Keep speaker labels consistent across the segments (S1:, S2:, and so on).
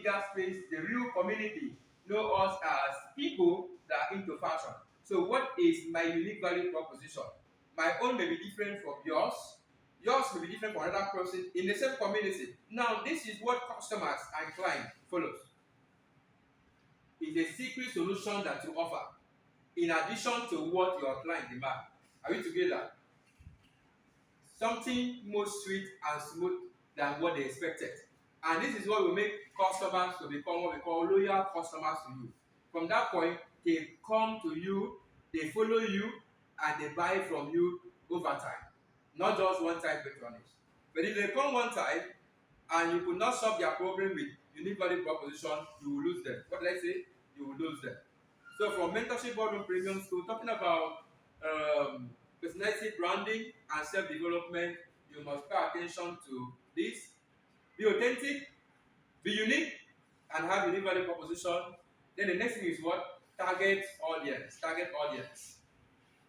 S1: bigger space, the real community, know us as people that are into fashion. So what is my unique value proposition? My own may be different from yours. Yours may be different from another person in the same community. Now, this is what customers and clients follow. It's a secret solution that you offer in addition to what your client demand. Are we together? Something more sweet and smooth than what they expected. And this is what will make customers to become what we call loyal customers to you. From that point, they come to you, they follow you, and they buy from you over time. Not just one time patronage. But if they come one time and you could not solve their problem with unique value proposition, you will lose them. What did I say? You will lose them. So from Mentorship Boardroom Premium School, talking about personality branding and self-development, you must pay attention to this. Be authentic, be unique, and have unique value proposition. Then the next thing is what? Target audience. Target audience.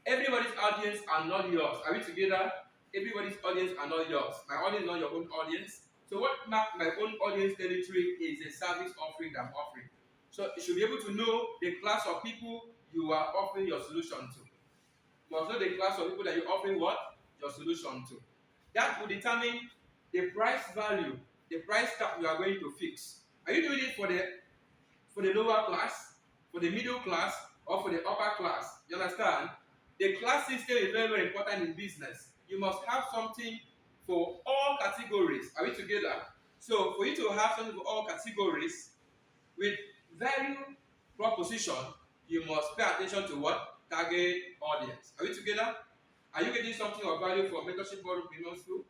S1: Everybody's audience are not yours. Are we together? Everybody's audience are not yours. My audience is not your own audience. So what marks my own audience territory is a service offering that I'm offering. So you should be able to know the class of people you are offering your solution to. You must know the class of people that you're offering what? Your solution to. That will determine the price value, the price tag you are going to fix. Are you doing it for the lower class, for the middle class, or for the upper class? You understand? The class system is very, very important in business. You must have something for all categories. Are we together? So for you to have something for all categories with value proposition, you must pay attention to what? Target audience. Are we together? Are you getting something of value from Mentorship Boardroom Premium School?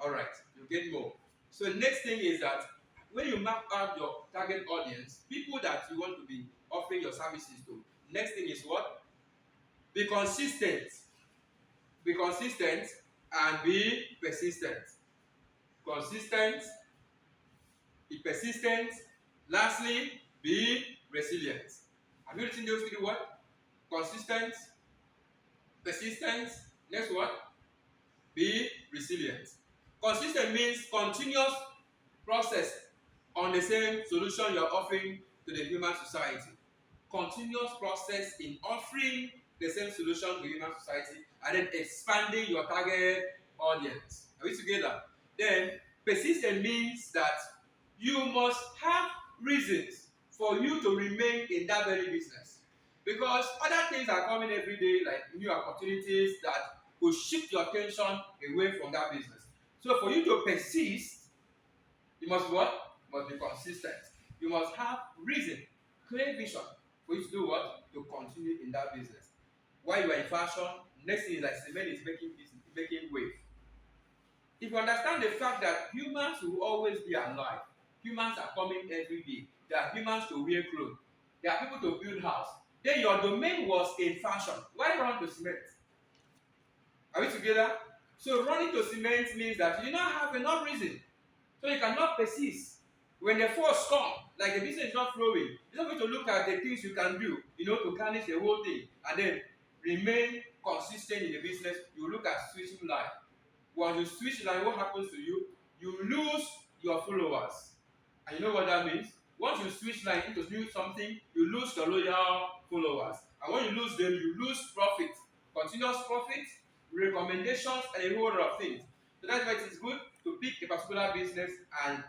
S1: Alright, you get more. So the next thing is that when you map out your target audience, people that you want to be offering your services to, next thing is what? Be consistent. Be consistent and be persistent. Consistent, be persistent. Lastly, be resilient. Have you written those three words? Consistent, persistent, next what? Be resilient. Consistent means continuous process on the same solution you are offering to the human society. Continuous process in offering the same solution to human society and then expanding your target audience. Are we together? Then persistent means that you must have reasons for you to remain in that very business. Because other things are coming every day, like new opportunities that will shift your attention away from that business. So for you to persist, you must what? You must be consistent. You must have reason, clear vision for you to do what? To continue in that business. While you are in fashion, next thing is that cement is making wave. If you understand the fact that humans will always be alive, humans are coming every day. There are humans to wear clothes. There are people to build house. Then your domain was in fashion. Why run to cement? Are we together? So running to cement means that you do not have enough reason. So you cannot persist. When the force come, like the business is not flowing, you're not going to look at the things you can do, to garnish the whole thing and then remain consistent in the business. You look at switching line. Once you switch line, what happens to you? You lose your followers. And you know what that means? Once you switch line into new something, you lose your loyal followers. And when you lose them, you lose profit. Continuous profit, recommendations, and a whole lot of things. So that's why it is good to pick a particular business and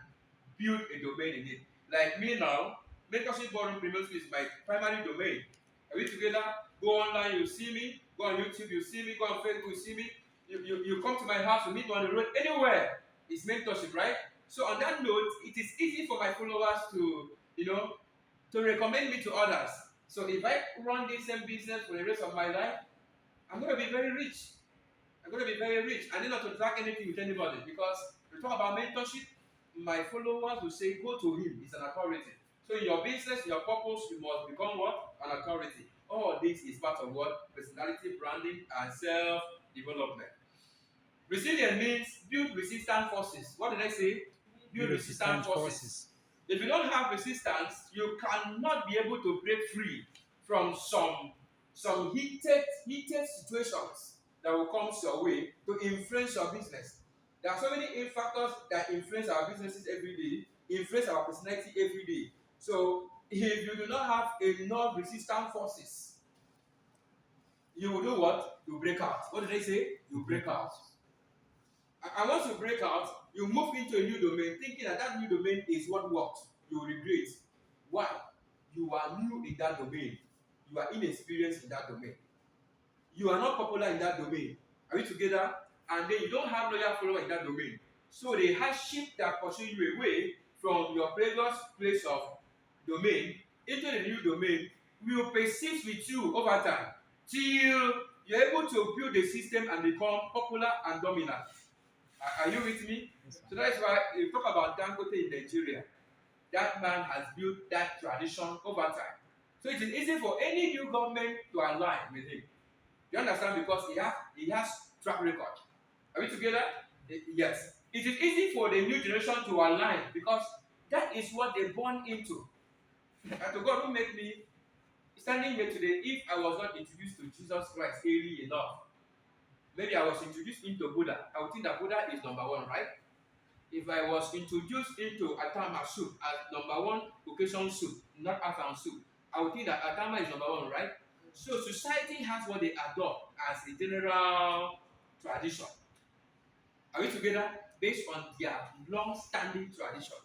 S1: build a domain in it. Like me now, Mentorship Boardroom Premium School is my primary domain. Are we together? Go online, you see me. Go on YouTube, you see me. Go on Facebook, you see me. You come to my house, you meet me on the road, anywhere. It's mentorship, right? So on that note, it is easy for my followers to recommend me to others. So if I run this same business for the rest of my life, I'm going to be very rich. I'm going to be very rich. I need not to track anything with anybody because we talk about mentorship. My followers will say, go to him. He's an authority. So in your business, in your purpose, you must become what? An authority. All this is part of what? Personality branding and self-development. Resilient means build resistant forces. What did I say? Build resistant forces. If you don't have resistance, you cannot be able to break free from some heated situations that will come your way to influence your business. There are so many factors that influence our businesses every day, influence our personality every day. So if you do not have enough resistant forces, you will do what? You break out. What did they say? You break out. And once you break out, you move into a new domain, thinking that that new domain is what worked. You will regret. Why? You are new in that domain. You are inexperienced in that domain. You are not popular in that domain. Are we together? And then you don't have loyal followers in that domain. So the hardship that pursue you away from your previous place of domain into the new domain will persist with you over time till you're able to build a system and become popular and dominant. Are you with me?
S2: Yes, sir.
S1: So that is why if you talk about Dangote in Nigeria, that man has built that tradition over time. So it is easy for any new government to align with him. You understand? Because he has track record. Are we together? Yes. It is easy for the new generation to align because that is what they born into. And to God who made me standing here today, if I was not introduced to Jesus Christ early enough, maybe I was introduced into Buddha. I would think that Buddha is number one, right? If I was introduced into Atama soup as number one occasion soup, not Afan soup, I would think that Atama is number one, right? So society has what they adopt as a general tradition. Are we together? Based on their long-standing tradition.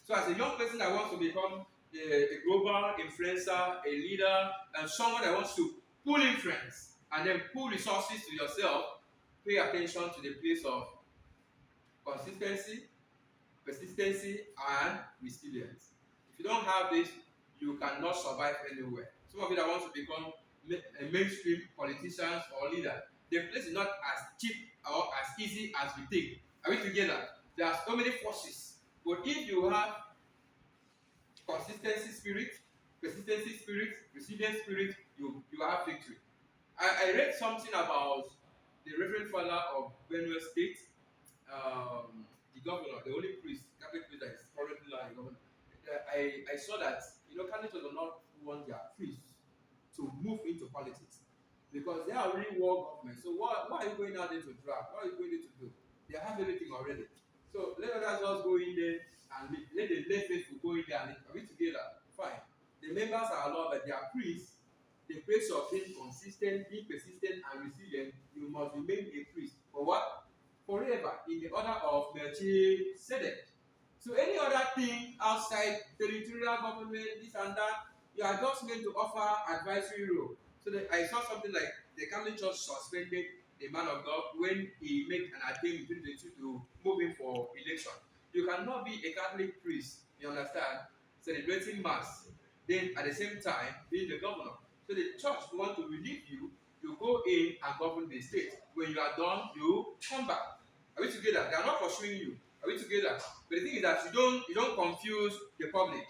S1: So as a young person that wants to become a global influencer, a leader, and someone that wants to pull influence and then pull resources to yourself, pay attention to the place of consistency, persistency, and resilience. If you don't have this, you cannot survive anywhere. Some of you that want to become mainstream politicians or leader, the place is not as cheap or as easy as we think. Are we together? There are so many forces. But if you have consistency spirit, persistency spirit, resilience spirit, you have victory. I read something about the Reverend Father of Benue State, the governor, the only priest, Catholic priest that is currently like governor. I saw that Catholics do not want their priests to move into politics because they are already war government. So why are you going out there to drag? What are you going there to do? They have everything already. So let us just go in there and let the lay faithful go in there and are we together? Fine. The members are allowed, but they are priests. The place of being consistent, being persistent, and resilient, you must remain a priest. For what? Forever, in the order of Melchizedek. So any other thing outside territorial government, this and that, you are just meant to offer advisory role. So I saw something like the Catholic Church suspended the man of God when he made an attempt in 2022 to move in for election. You cannot be a Catholic priest, you understand, celebrating Mass, then at the same time being the governor. So the church want to relieve you, you go in and govern the state. When you are done, you come back. Are we together? They are not pursuing you. Are we together? But the thing is that you don't confuse the public.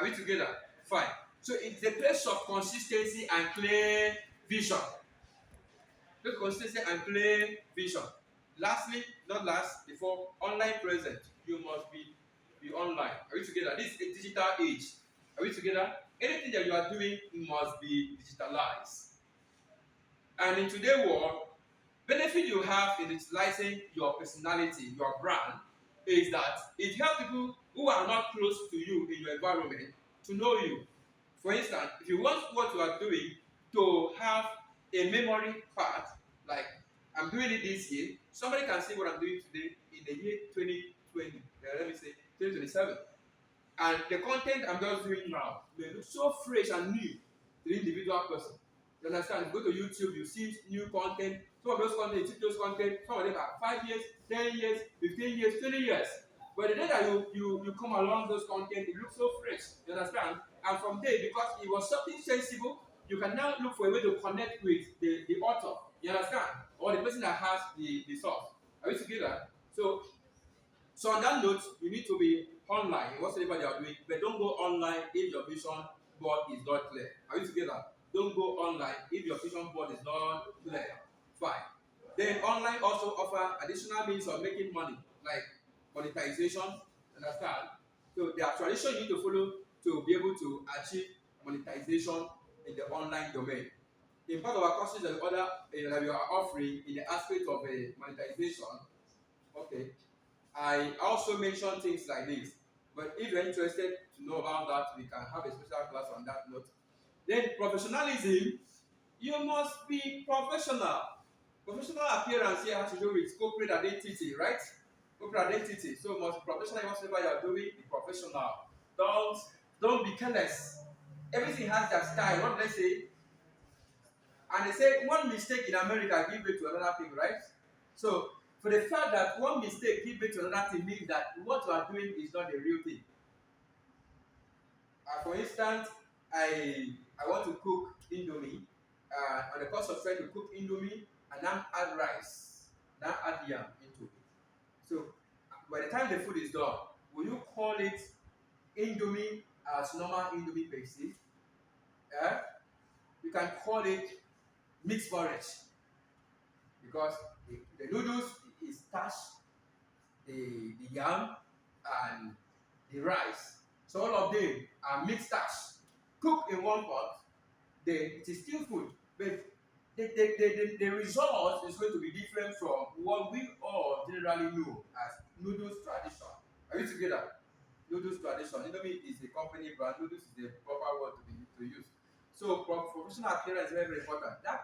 S1: Are we together? Fine. So it's the place of consistency and clear vision. Place consistency and clear vision. Lastly, not last, before online present, you must be online. Are we together? This is a digital age. Are we together? Anything that you are doing must be digitalized. And in today's world, benefit you have in utilizing your personality, your brand, is that it helps people who are not close to you in your environment to know you. For instance, if you want what you are doing to have a memory part, like I'm doing it this year, somebody can see what I'm doing today in the year 2020, let me say 2027. And the content I'm just doing now may look so fresh and new to the individual person. You understand? You go to YouTube, you see new content. Some of those content, you see those content, some of them are 5 years, 10 years, 15 years, 20 years. But the day that you come along those content, it looks so fresh. You understand? And from there, because it was something sensible, you can now look for a way to connect with the author. You understand? Or the person that has the source. Are we together? So on that note, you need to be online in whatsoever you are doing, but don't go online if your vision board is not clear. Are we together? Don't go online if your vision board is not clear. Fine. Then online also offer additional means of making money, like monetization. Understand? So there are traditions you need to follow to be able to achieve monetization in the online domain. In part of our courses and other that we are offering in the aspect of monetization, okay, I also mention things like this. But if you're interested to know about that, we can have a special class on that note. Then professionalism, you must be professional. Professional appearance here has to do with corporate identity, right? Corporate identity. So must be professional in whatever you are doing, be professional. Don't don't be careless. Everything has their style. What do they say? And they say one mistake in America give way to another thing, right? So for the fact that one mistake give way to another thing means that what you are doing is not the real thing. For instance, I want to cook indomie. On the cost of trying to cook indomie and now add rice, now add yam into it. So by the time the food is done, will you call it indomie as normal indomie pasty? Yeah? You can call it mixed porridge because the noodles is starch, the yam and the rice. So all of them are mixed starch, cooked in one pot. Then it is still food, but the result is going to be different from what we all generally know as noodles tradition. Are you together? Noodles tradition. Indomie is the company brand. Noodles is the proper word to use. So professional appearance is very, very important. That